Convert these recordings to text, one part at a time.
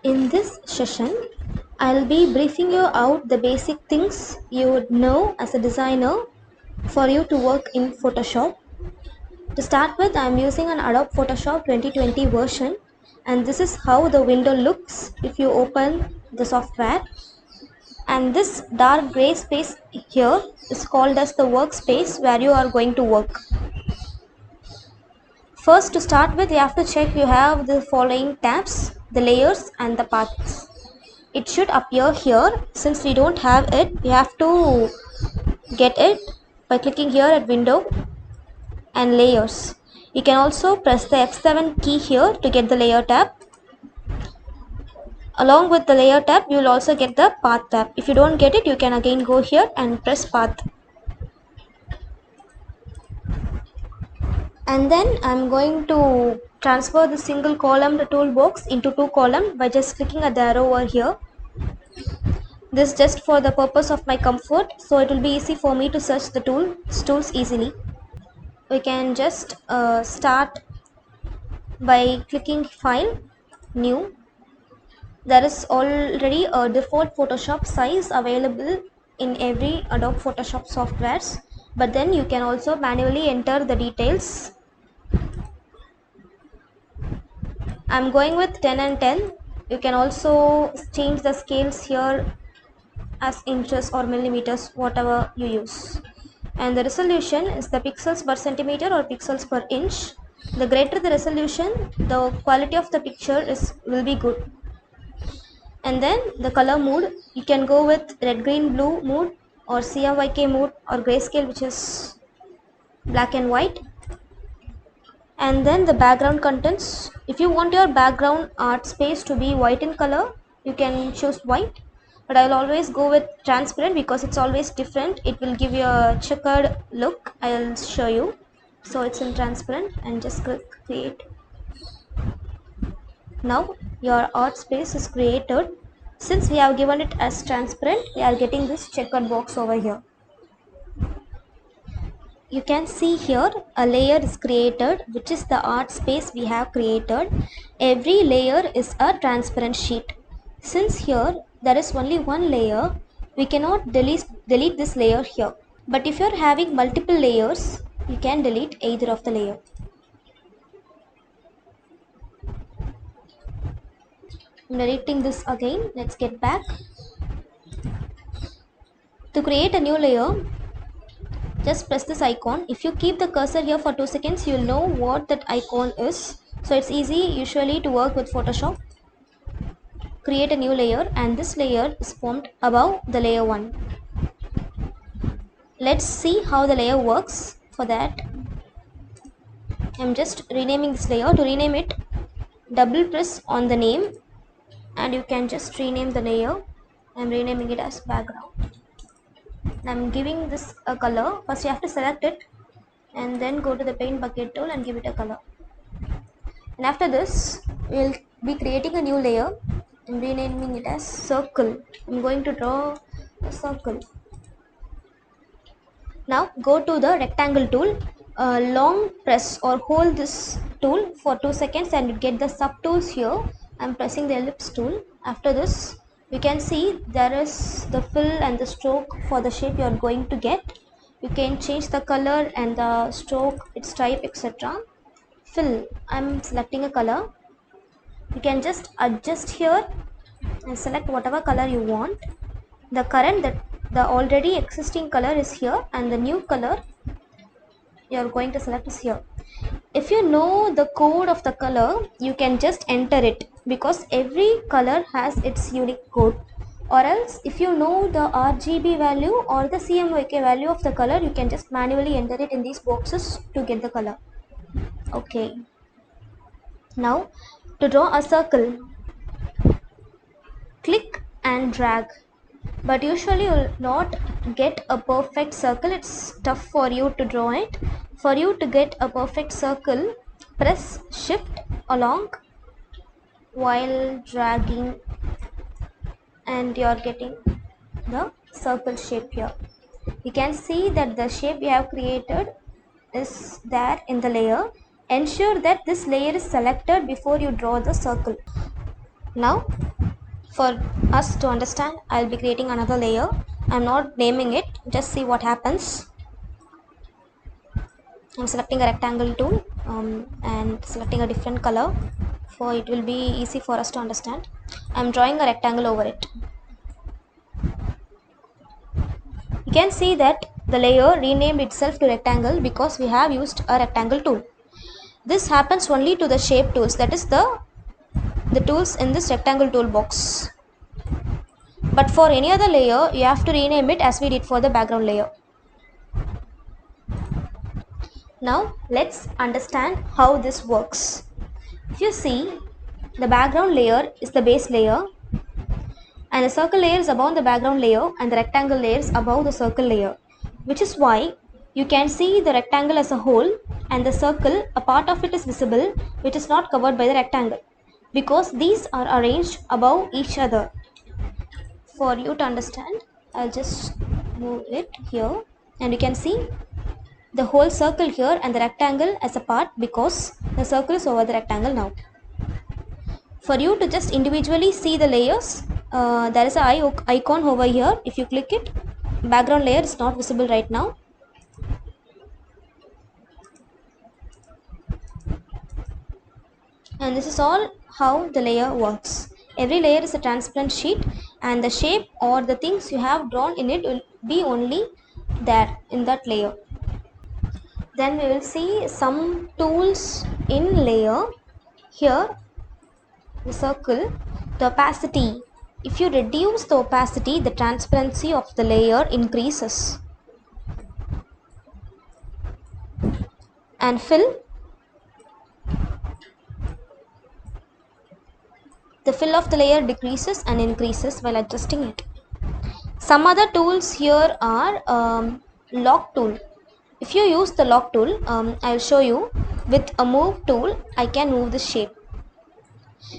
In this session, I'll be briefing you out the basic things you would know as a designer for you to work in Photoshop. To start with, I'm using an Adobe Photoshop 2020 version, and this is how the window looks if you open the software. And this dark gray space here is called as the workspace where you are going to work. First, to start with, you have to check you have the following tabs: the layers and the paths. It should appear here. Since we don't have it, we have to get it by clicking here at window and layers. You can also press the F7 key here to get the layer tab. Along with the layer tab, you will also get the path tab. If you don't get it, you can again go here and press path. And then I'm going to transfer the single column toolbox into two column by just clicking at the arrow over here. This just for the purpose of my comfort, so it will be easy for me to search the tools easily. We can just start by clicking file, new. There is already a default Photoshop size available in every Adobe Photoshop softwares, but then you can also manually enter the details. I'm going with 10 and 10. You can also change the scales here as inches or millimeters, whatever you use. And the resolution is the pixels per centimeter or pixels per inch. The greater the resolution, the quality of the picture will be good. And then the color mode, you can go with red, green, blue mode or CMYK mode or grayscale, which is black and white. And then the background contents, if you want your background art space to be white in color, you can choose white, but I will always go with transparent because it's always different. It will give you a checkered look. I'll show you. So it's in transparent and just click create. Now your art space is created. Since we have given it as transparent, we are getting this checkered box over here. You can see here a layer is created, which is the art space we have created. Every layer is a transparent sheet. Since here there is only one layer, we cannot delete this layer here. But if you are having multiple layers, you can delete either of the layer. I'm deleting this again. Let's get back. To create a new layer, just press this icon. If you keep the cursor here for 2 seconds, you'll know what that icon is. So it's easy usually to work with Photoshop. Create a new layer, and this layer is formed above the layer 1. Let's see how the layer works. For that, I'm just renaming this layer. To rename it, double press on the name and you can just rename the layer. I'm renaming it as background. I'm giving this a color. First you have to select it and then go to the paint bucket tool and give it a color. And after this, we'll be creating a new layer. I'm renaming it as circle. I'm going to draw a circle. Now go to the rectangle tool. Long press or hold this tool for 2 seconds and you get the sub tools here. I'm pressing the ellipse tool. After this, you can see there is the fill and the stroke for the shape you are going to get. You can change the color and the stroke, its type, etc. Fill, I'm selecting a color. You can just adjust here and select whatever color you want. The already existing color is here and the new color you are going to select is here. If you know the code of the color, you can just enter it because every color has its unique code. Or else if you know the RGB value or the CMYK value of the color, you can just manually enter it in these boxes to get the color. Okay. Now to draw a circle, click and drag. But usually you will not get a perfect circle. It's tough for you to draw it. For you to get a perfect circle, press shift along while dragging and you are getting the circle shape here. You can see that the shape you have created is there in the layer. Ensure that this layer is selected before you draw the circle. Now For us to understand, I'll be creating another layer. I'm not naming it, just see what happens. I'm selecting a rectangle tool and selecting a different color, for it will be easy for us to understand. I'm drawing a rectangle over it. You can see that the layer renamed itself to rectangle because we have used a rectangle tool. This happens only to the shape tools, that is the tools in this rectangle toolbox. But for any other layer, you have to rename it as we did for the background layer. Now let's understand how this works. If you see, the background layer is the base layer, and the circle layer is above the background layer, and the rectangle layer is above the circle layer, which is why you can see the rectangle as a whole, and the circle, a part of it is visible which is not covered by the rectangle, because these are arranged above each other. For you to understand, I'll just move it here, and you can see the whole circle here and the rectangle as a part because the circle is over the rectangle now. For you to just individually see the layers, there is an icon over here. If you click it, background layer is not visible right now. And this is all how the layer works. Every layer is a transparent sheet, and the shape or the things you have drawn in it will be only there in that layer. Then we will see some tools in layer. Here, the circle, the opacity. If you reduce the opacity, the transparency of the layer increases. And fill, the fill of the layer decreases and increases while adjusting it. Some other tools here are lock tool. If you use the lock tool, I will show you. With a move tool, I can move this shape.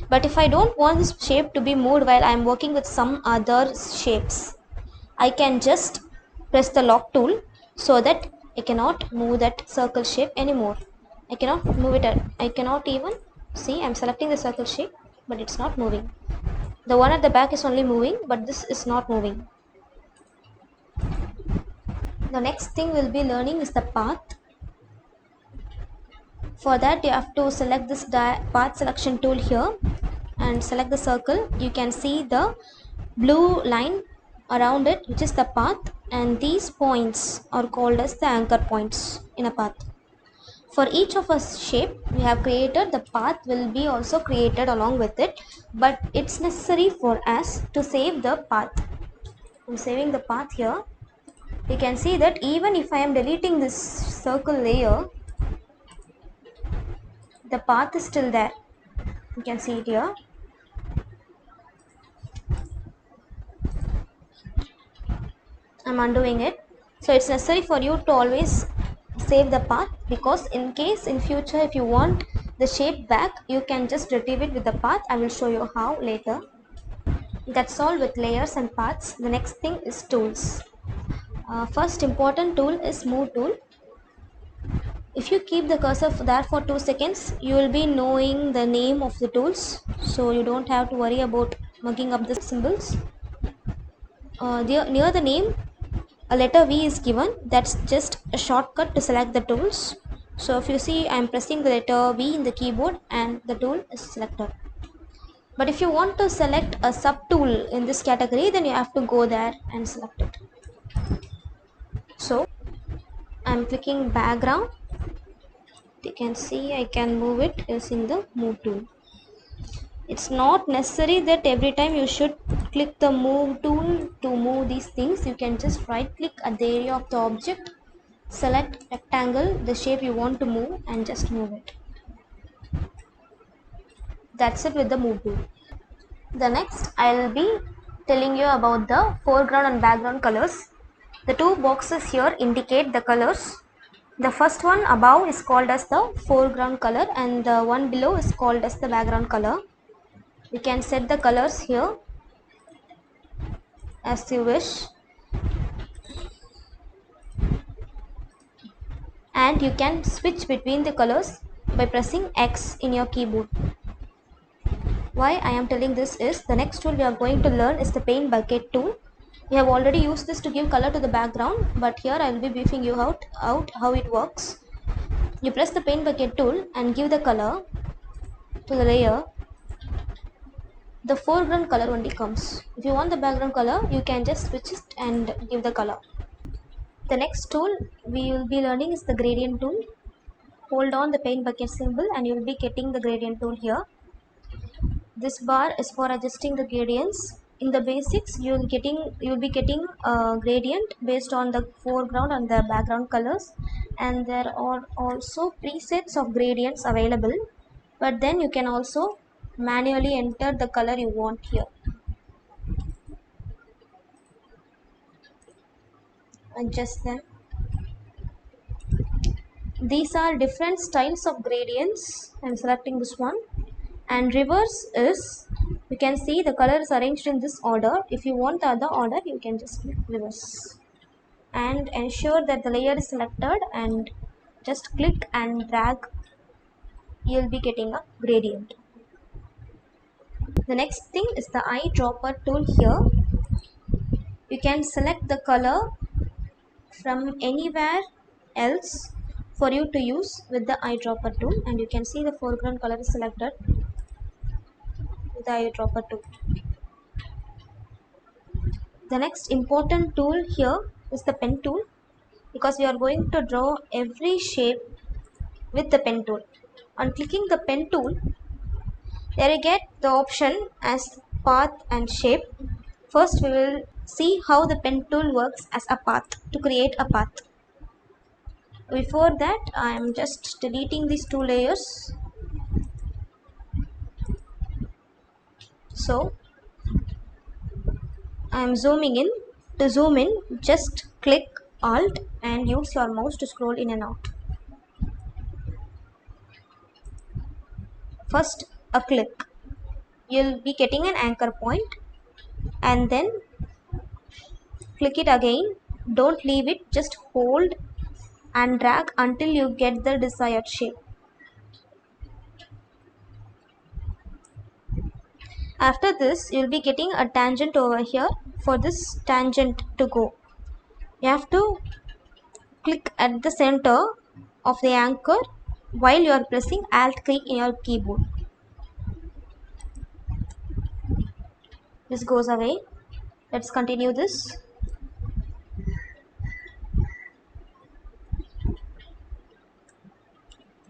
But if I don't want this shape to be moved while I am working with some other shapes, I can just press the lock tool so that I cannot move that circle shape anymore. I cannot move it. I cannot even see. I'm selecting the circle shape, but it's not moving. The one at the back is only moving, but this is not moving. The next thing we'll be learning is the path. For that, you have to select this path selection tool here and select the circle. You can see the blue line around it, which is the path, and these points are called as the anchor points in a path. For each of us shape we have created, the path will be also created along with it, but it's necessary for us to save the path. I'm saving the path here. You can see that even if I am deleting this circle layer, the path is still there. You can see it here. I'm undoing it. So it's necessary for you to always save the path, because in case in future if you want the shape back, you can just retrieve it with the path. I will show you how later. That's all with layers and paths. The next thing is tools. First important tool is move tool. If you keep the cursor there for 2 seconds, you will be knowing the name of the tools, so you don't have to worry about mugging up the symbols. Near the name, a letter V is given. That's just a shortcut to select the tools. So if you see, I am pressing the letter V in the keyboard and the tool is selected. But if you want to select a subtool in this category, then you have to go there and select it. So I am clicking background. You can see I can move it using the move tool. It's not necessary that every time you should click the move tool to move these things. You can just right click at the area of the object, select rectangle, the shape you want to move, and just move it. That's it with the move tool. The next I'll be telling you about the foreground and background colors. The two boxes here indicate the colors. The first one above is called as the foreground color, and the one below is called as the background color. You can set the colors here as you wish, and you can switch between the colors by pressing X in your keyboard. Why I am telling this is the next tool we are going to learn is the paint bucket tool. We have already used this to give color to the background, but here I will be briefing you out how it works. You press the paint bucket tool and give the color to the layer. The foreground color only comes. If you want the background color, you can just switch it and give the color. The next tool we will be learning is the gradient tool. Hold on the paint bucket symbol and you will be getting the gradient tool here. This bar is for adjusting the gradients. In the basics, you'll be getting a gradient based on the foreground and the background colors, and there are also presets of gradients available, but then you can also manually enter the color you want here. Adjust them. These are different styles of gradients. I'm selecting this one. And reverse is, you can see the color is arranged in this order. If you want the other order, you can just click reverse and ensure that the layer is selected and just click and drag. You'll be getting a gradient. The next thing is the eyedropper tool. Here you can select the color from anywhere else for you to use with the eyedropper tool, and you can see the foreground color is selected with the eyedropper tool. The next important tool here is the pen tool, because we are going to draw every shape with the pen tool. On clicking the pen tool, there you get the option as path and shape. First we will see how the pen tool works as a path, to create a path. Before that, I am just deleting these two layers. So I am zooming in. To zoom in, just click Alt and use your mouse to scroll in and out. First a click. You'll be getting an anchor point, and then click it again. Don't leave it, just hold and drag until you get the desired shape. After this, you'll be getting a tangent over here. For this tangent to go, you have to click at the center of the anchor while you are pressing Alt key in your keyboard. This goes away. Let's continue this.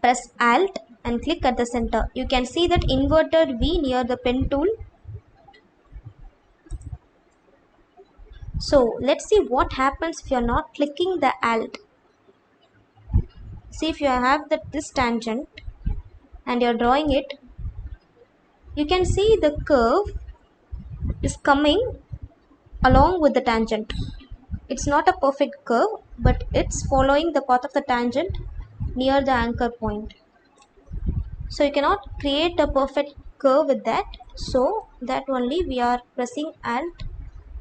Press Alt and click at the center. You can see that inverted V near the pen tool. So let's see what happens if you are not clicking the Alt. See, if you have this tangent and you are drawing it, you can see the curve is coming along with the tangent. It's not a perfect curve, but it's following the path of the tangent near the anchor point. So you cannot create a perfect curve with that. So that only we are pressing Alt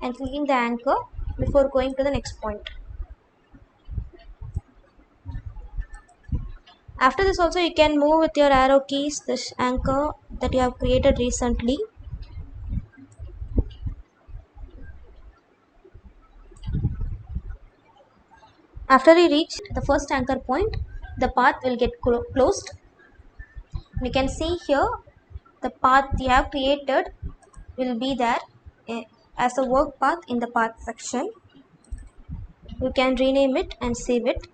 and clicking the anchor before going to the next point. After this also, you can move with your arrow keys this anchor that you have created recently. After you reach the first anchor point, the path will get closed. You can see here the path you have created will be there as a work path in the path section. You can rename it and save it.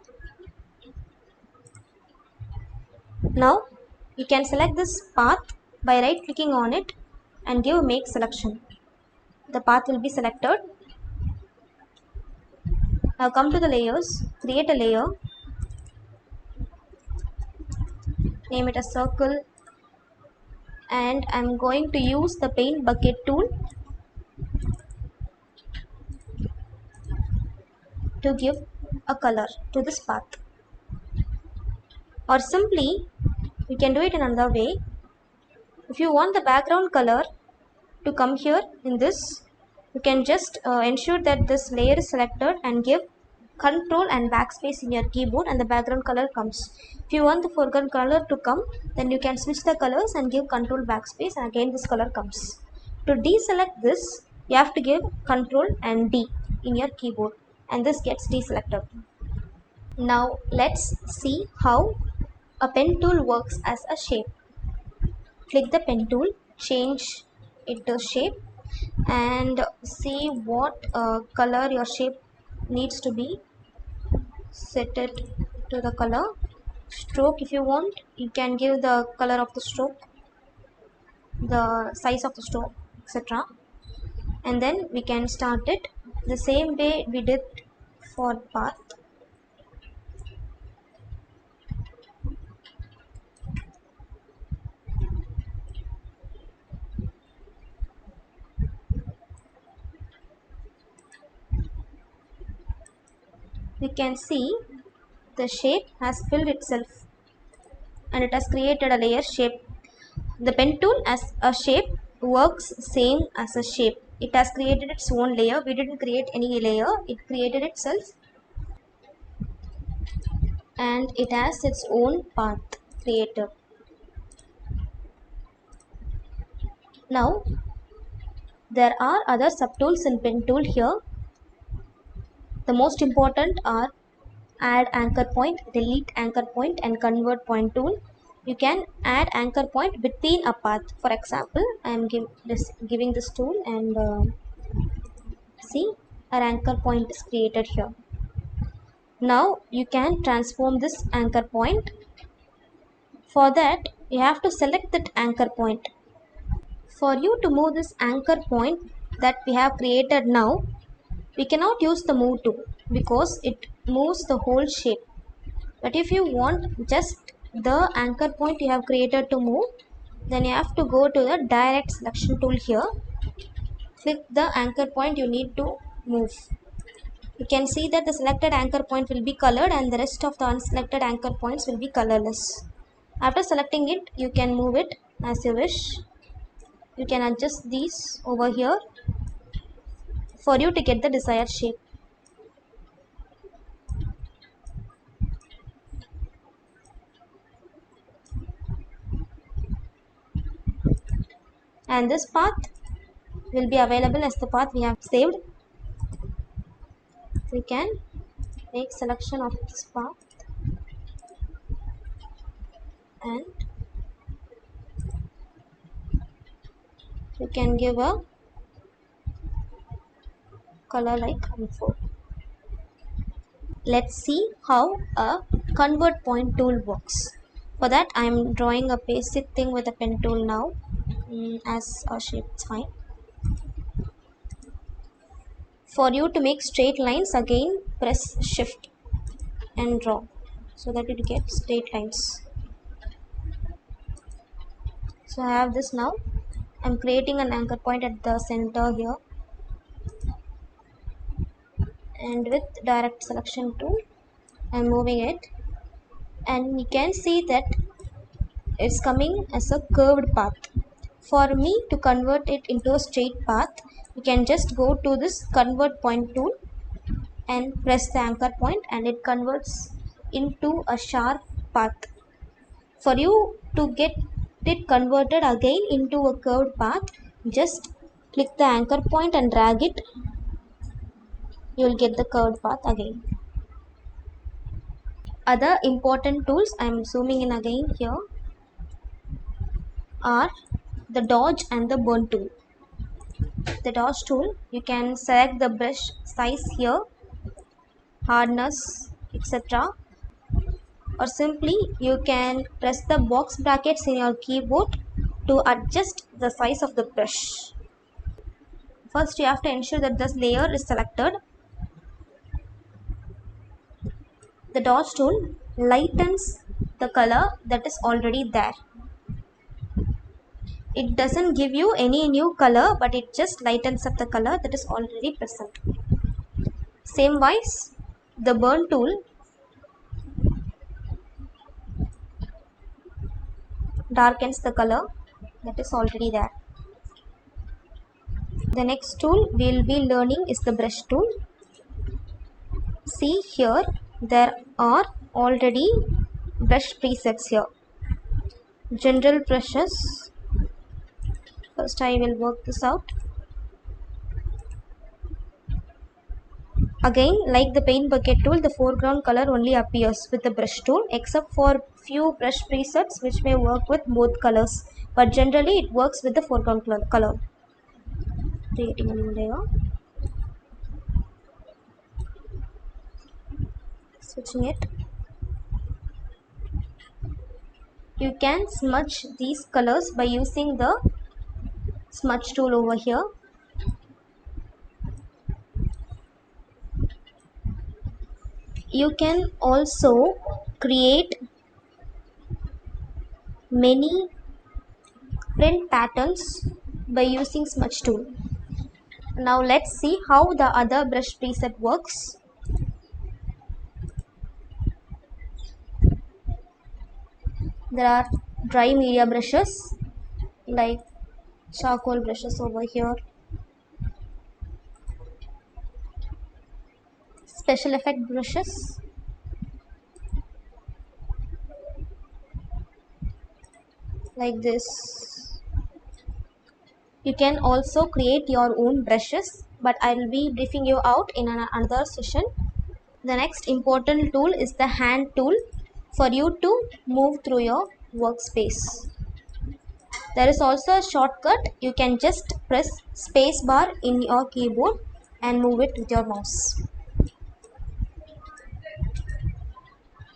Now you can select this path by right clicking on it and give make selection. The path will be selected. Now come to the layers, create a layer, name it a circle, and I'm going to use the paint bucket tool to give a color to this path. Or simply, you can do it in another way. If you want the background color to come here in this, you can just ensure that this layer is selected and give control and backspace in your keyboard and the background color comes. If you want the foreground color to come, then you can switch the colors and give control backspace and again this color comes. To deselect this, you have to give control and D in your keyboard and this gets deselected. Now let's see how a pen tool works as a shape. Click the pen tool, change it to shape and see what color your shape needs to be. Set it to the color. Stroke, if you want, you can give the color of the stroke, the size of the stroke, etc. And then we can start it the same way we did for path. We can see the shape has filled itself and it has created a layer shape. The pen tool as a shape works same as a shape. It has created its own layer. We didn't create any layer. It created itself and it has its own path created. Now there are other subtools in pen tool here. The most important are add anchor point, delete anchor point and convert point tool. You can add anchor point within a path. For example, I am giving this tool and see our anchor point is created here. Now you can transform this anchor point. For that you have to select that anchor point. For you to move this anchor point that we have created now, we cannot use the move tool because it moves the whole shape. But if you want just the anchor point you have created to move, then you have to go to the direct selection tool here. Click the anchor point you need to move. You can see that the selected anchor point will be colored and the rest of the unselected anchor points will be colorless. After selecting it, you can move it as you wish. You can adjust these over here for you to get the desired shape. And this path will be available as the path we have saved. We can make selection of this path and we can give a color like info. Let's see how a convert point tool works. For that I am drawing a basic thing with a pen tool now as a shape. It's fine. For you to make straight lines, again press shift and draw so that it gets straight lines. So I have this now. I'm creating an anchor point at the center here and with direct selection tool I'm moving it and you can see that it's coming as a curved path. For me to convert it into a straight path, you can just go to this convert point tool and press the anchor point and it converts into a sharp path. For you to get it converted again into a curved path, just click the anchor point and drag it. You will get the curved path again. Other important tools, I am zooming in again here, are the dodge and the burn tool. The dodge tool, you can select the brush size here, hardness, etc. Or simply you can press the box brackets in your keyboard to adjust the size of the brush. First you have to ensure that this layer is selected. The dodge tool lightens the color that is already there. It doesn't give you any new color, but it just lightens up the color that is already present. Same wise, the burn tool darkens the color that is already there. The next tool we will be learning is the brush tool. See here, there are already brush presets here. General brushes. First I will work this out. Again, like the paint bucket tool, the foreground color only appears with the brush tool, except for few brush presets which may work with both colors, but generally it works with the foreground color. Creating a new layer, switching it. You can smudge these colors by using the smudge tool over here. You can also create many print patterns by using smudge tool. Now let's see how the other brush preset works. There are dry media brushes like charcoal brushes over here, special effect brushes, like this. You can also create your own brushes, but I will be briefing you out in another session. The next important tool is the hand tool for you to move through your workspace. There is also a shortcut. You can just press space bar in your keyboard and move it with your mouse.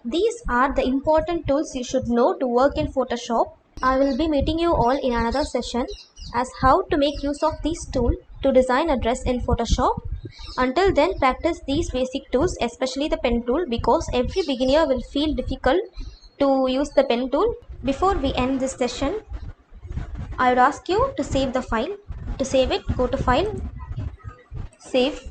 These are the important tools you should know to work in Photoshop. I will be meeting you all in another session as how to make use of these tools to design a dress in Photoshop. Until then, practice these basic tools, especially the pen tool, because every beginner will feel difficult to use the pen tool. Before we end this session, I would ask you to save the file. To save it, go to File, Save.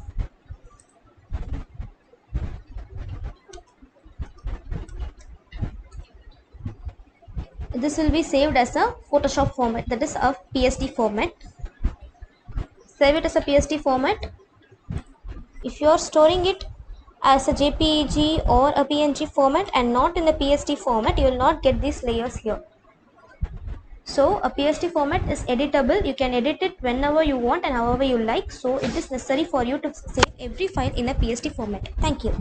This will be saved as a Photoshop format, that is a PSD format. Save it as a PSD format. If you are storing it as a JPEG or a PNG format and not in the PSD format, you will not get these layers here. So a PSD format is editable. You can edit it whenever you want and however you like. So it is necessary for you to save every file in a PSD format. Thank you.